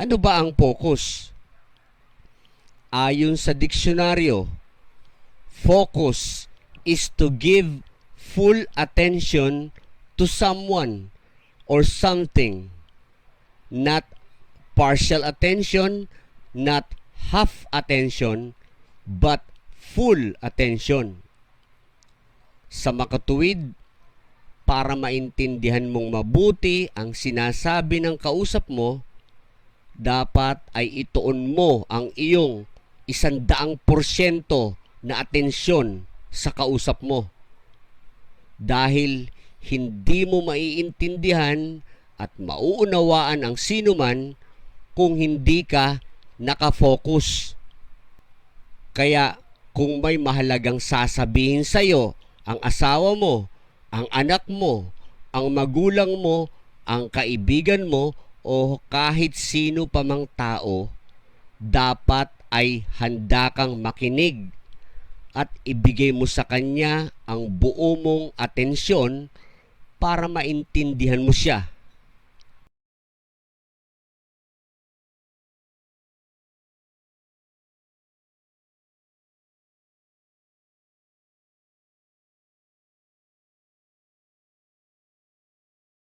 Ano ba ang focus? Ayon sa diksyonaryo, focus is to give full attention to someone or something, not partial attention, not half attention, but full attention. Sa makatuwid, para maintindihan mong mabuti ang sinasabi ng kausap mo, dapat ay ituon mo ang iyong 100% na atensyon sa kausap mo. Dahil hindi mo maiintindihan at mauunawaan ang sinuman kung hindi ka nakafocus. Kaya kung may mahalagang sasabihin sa'yo ang asawa mo, ang anak mo, ang magulang mo, ang kaibigan mo, o kahit sino pa mang tao, dapat ay handa kang makinig at ibigay mo sa kanya ang buo mong atensyon para maintindihan mo siya.